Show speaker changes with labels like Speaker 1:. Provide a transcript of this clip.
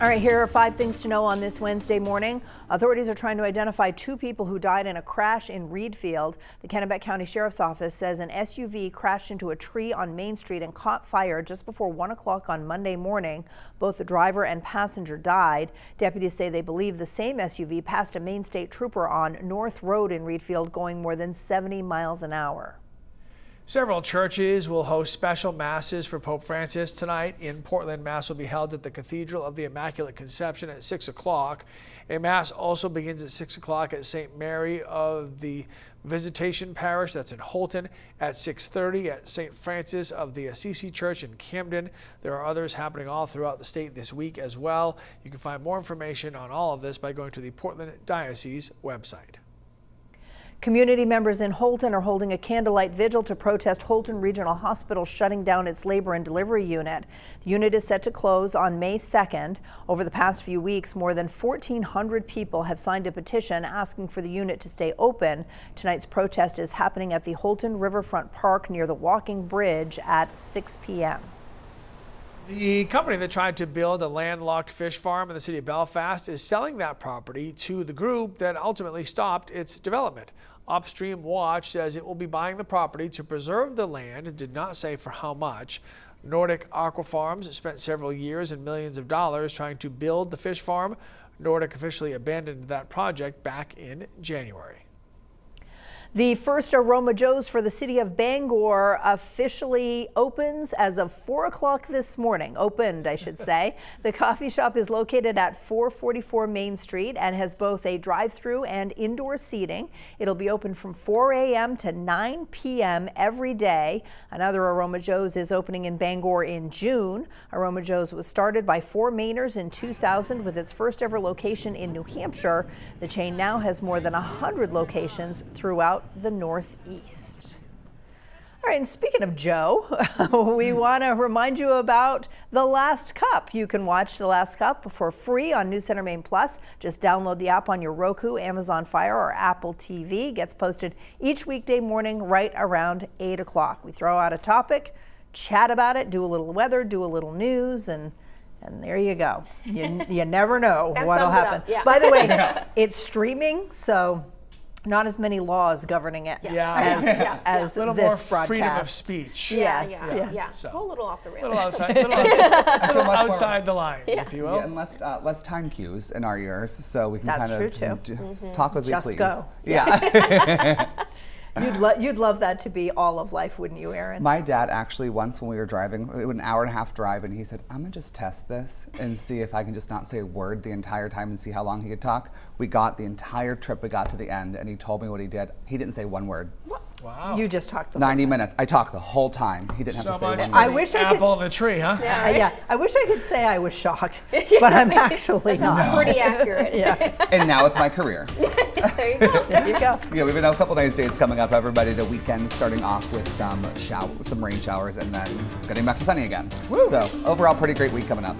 Speaker 1: All right, here are 5 things to know on this Wednesday morning. Authorities are trying to identify 2 people who died in a crash in Reedfield. The Kennebec County Sheriff's Office says an SUV crashed into a tree on Main Street and caught fire just before 1 o'clock on Monday morning. Both the driver and passenger died. Deputies say they believe the same SUV passed a Maine State Trooper on North Road in Reedfield going more than 70 miles an hour.
Speaker 2: Several churches will host special masses for Pope Francis tonight. In Portland, Mass will be held at the Cathedral of the Immaculate Conception at 6 o'clock. A Mass also begins at 6 o'clock at St. Mary of the Visitation Parish, that's in Holton, at 6:30 at St. Francis of the Assisi Church in Camden. There are others happening all throughout the state this week as well. You can find more information on all of this by going to the Portland Diocese website.
Speaker 1: Community members in Holton are holding a candlelight vigil to protest Holton Regional Hospital shutting down its labor and delivery unit. The unit is set to close on May 2nd. Over the past few weeks, more than 1,400 people have signed a petition asking for the unit to stay open. Tonight's protest is happening at the Holton Riverfront Park near the walking bridge at 6 p.m.
Speaker 2: The company that tried to build a landlocked fish farm in the city of Belfast is selling that property to the group that ultimately stopped its development. Upstream Watch says it will be buying the property to preserve the land. It did not say for how much. Nordic Aqua Farms spent several years and millions of dollars trying to build the fish farm. Nordic officially abandoned that project back in January.
Speaker 1: The first Aroma Joe's for the city of Bangor officially opens as of 4 o'clock this morning. Opened, I should say. The coffee shop is located at 444 Main Street and has both a drive-through and indoor seating. It'll be open from 4 a.m. to 9 p.m. every day. Another Aroma Joe's is opening in Bangor in June. Aroma Joe's was started by 4 Mainers in 2000 with its first ever location in New Hampshire. The chain now has more than 100 locations throughout the Northeast. All right, and speaking of Joe, we want to remind you about The Last Cup. You can watch The Last Cup for free on News Center Maine Plus. Just download the app on your Roku, Amazon Fire, or Apple TV. It gets posted each weekday morning right around 8 o'clock. We throw out a topic, chat about it, do a little weather, do a little news, and there you go. You never know what'll happen.
Speaker 3: Yeah.
Speaker 1: By the way, it's streaming, so not as many laws governing it as
Speaker 2: a little
Speaker 1: this
Speaker 2: more
Speaker 1: broadcast.
Speaker 2: freedom of speech.
Speaker 1: Yes.
Speaker 2: So,
Speaker 3: Go a little off the rails.
Speaker 2: little outside the lines, if you will.
Speaker 4: Yeah, and less time cues in our ears, so we can
Speaker 1: That's
Speaker 4: kind of
Speaker 1: true, too.
Speaker 4: talk as we
Speaker 1: Just
Speaker 4: please.
Speaker 1: go.
Speaker 4: Yeah.
Speaker 1: You'd love that to be all of life, wouldn't you, Aaron?
Speaker 4: My dad actually once when we were driving, it was an hour and a half drive, and he said, I'm gonna just test this and see if I can just not say a word the entire time and see how long he could talk. We got the entire trip, we got to the end, and he told me what he did. He didn't say one word.
Speaker 2: Wow.
Speaker 1: You just talked the
Speaker 4: 90 minutes. I talked the whole time. He didn't have to say
Speaker 2: much
Speaker 4: one
Speaker 2: for
Speaker 4: word.
Speaker 1: I wish I
Speaker 2: apple
Speaker 1: could.
Speaker 2: in the tree, huh?
Speaker 1: Yeah, I wish I could say I was shocked, but I'm actually not.
Speaker 3: That's pretty accurate.
Speaker 4: And now it's my career.
Speaker 3: There you go.
Speaker 1: There you go.
Speaker 4: Yeah, we've got a couple nice days coming up, everybody. The weekend starting off with some rain showers, and then getting back to sunny again. So overall, pretty great week coming up.